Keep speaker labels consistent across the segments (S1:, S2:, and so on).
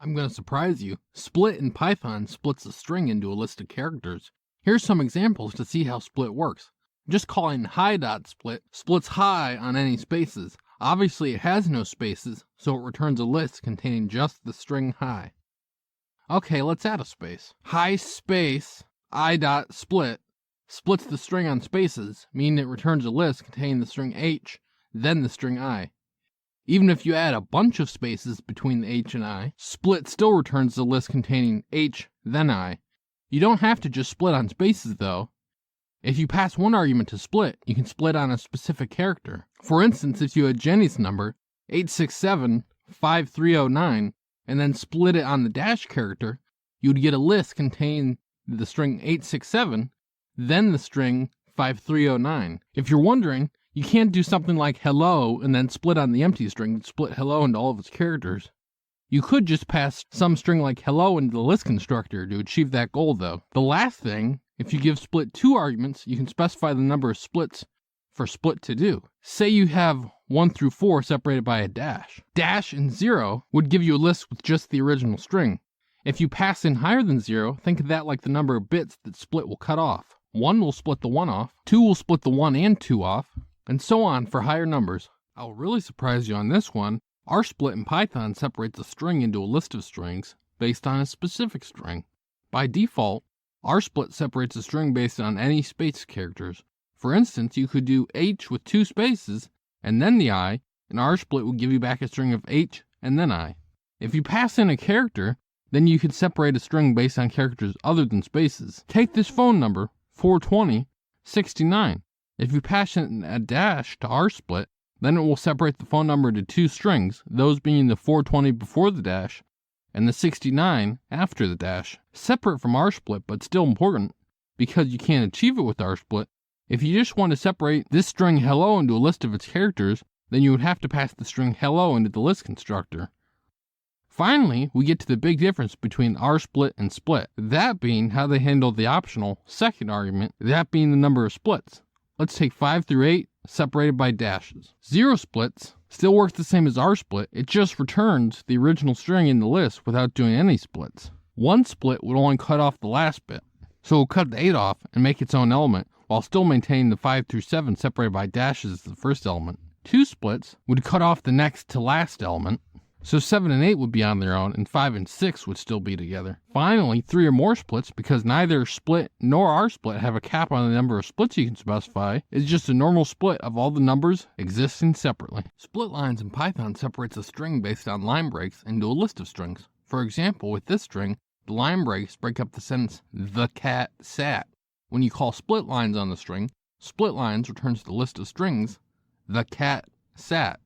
S1: I'm going to surprise you. Split in Python splits a string into a list of characters. Here's some examples to see how split works. Just calling hi.split splits hi on any spaces. Obviously it has no spaces, so it returns a list containing just the string hi. Okay, let's add a space. Hi space I.split splits the string on spaces, meaning it returns a list containing the string h, then the string I. Even if you add a bunch of spaces between the h and I, split still returns the list containing h, then I. You don't have to just split on spaces though. If you pass one argument to split, you can split on a specific character. For instance, if you had Jenny's number, 8675309, and then split it on the dash character, you would get a list containing the string 867, then the string 5309. If you're wondering, you can't do something like hello and then split on the empty string and split hello into all of its characters. You could just pass some string like hello into the list constructor to achieve that goal though. The last thing, if you give split 2 arguments, you can specify the number of splits for split to do. Say you have 1 through 4 separated by a dash. Dash and 0 would give you a list with just the original string. If you pass in higher than 0, think of that like the number of bits that split will cut off. 1 will split the 1 off, 2 will split the 1 and 2 off, and so on for higher numbers. I'll really surprise you on this one. rsplit in Python separates a string into a list of strings based on a specific string. By default, rsplit separates a string based on any space characters. For instance, you could do h with 2 spaces and then the I, and rsplit would give you back a string of h and then I. If you pass in a character, then you could separate a string based on characters other than spaces. Take this phone number, 42069. If you pass in a dash to rsplit, then it will separate the phone number into 2 strings, those being the 420 before the dash and the 69 after the dash. Separate from rsplit, but still important, because you can't achieve it with rsplit. If you just want to separate this string hello into a list of its characters, then you would have to pass the string hello into the list constructor. Finally, we get to the big difference between rsplit and split, that being how they handle the optional second argument, that being the number of splits. Let's take 5 through 8 separated by dashes. 0 splits still works the same as rsplit, it just returns the original string in the list without doing any splits. 1 split would only cut off the last bit, so it will cut the 8 off and make its own element, while still maintaining the 5 through 7 separated by dashes as the first element. 2 splits would cut off the next to last element, so 7 and 8 would be on their own, and 5 and 6 would still be together. Finally, 3 or more splits, because neither split nor rsplit have a cap on the number of splits you can specify, is just a normal split of all the numbers existing separately. Splitlines in Python separates a string based on line breaks into a list of strings. For example, with this string, the line breaks break up the sentence, the cat sat. When you call splitlines on the string, splitlines returns the list of strings, the cat sat.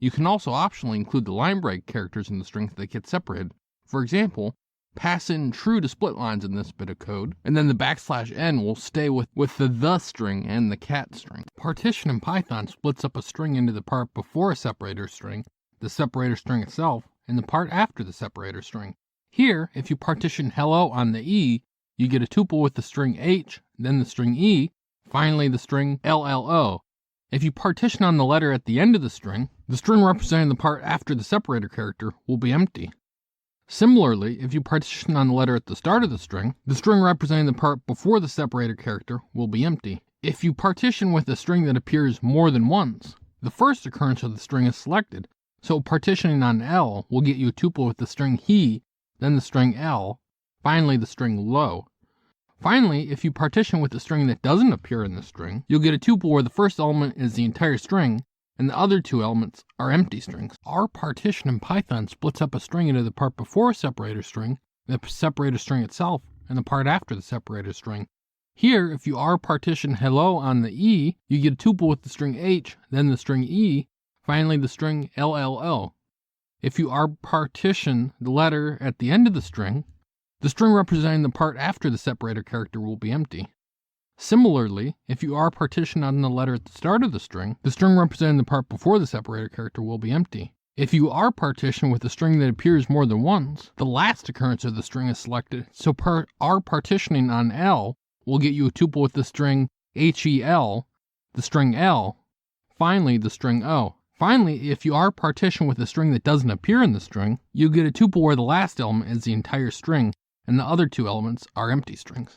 S1: You can also optionally include the line break characters in the strings that get separated. For example, pass in true to splitlines in this bit of code, and then the \n will stay with the string and the cat string. Partition in Python splits up a string into the part before a separator string, the separator string itself, and the part after the separator string. Here, if you partition hello on the E, you get a tuple with the string h, then the string e, finally the string llo. If you partition on the letter at the end of the string representing the part after the separator character will be empty. Similarly, if you partition on the letter at the start of the string representing the part before the separator character will be empty. If you partition with a string that appears more than once, the first occurrence of the string is selected, so partitioning on L will get you a tuple with the string he, then the string L, finally the string lo. Finally, if you partition with a string that doesn't appear in the string, you'll get a tuple where the first element is the entire string, and the other 2 elements are empty strings. rpartition in Python splits up a string into the part before a separator string, the separator string itself, and the part after the separator string. Here, if you rpartition hello on the E, you get a tuple with the string h, then the string e, finally the string llo. If you rpartition the letter at the end of the string representing the part after the separator character will be empty. Similarly, if you rpartition on the letter at the start of the string representing the part before the separator character will be empty. If you rpartition with a string that appears more than once, the last occurrence of the string is selected, so rpartitioning on L will get you a tuple with the string hel, the string L, finally the string O. Finally, if you rpartition with a string that doesn't appear in the string, you get a tuple where the last element is the entire string and the other two elements are empty strings.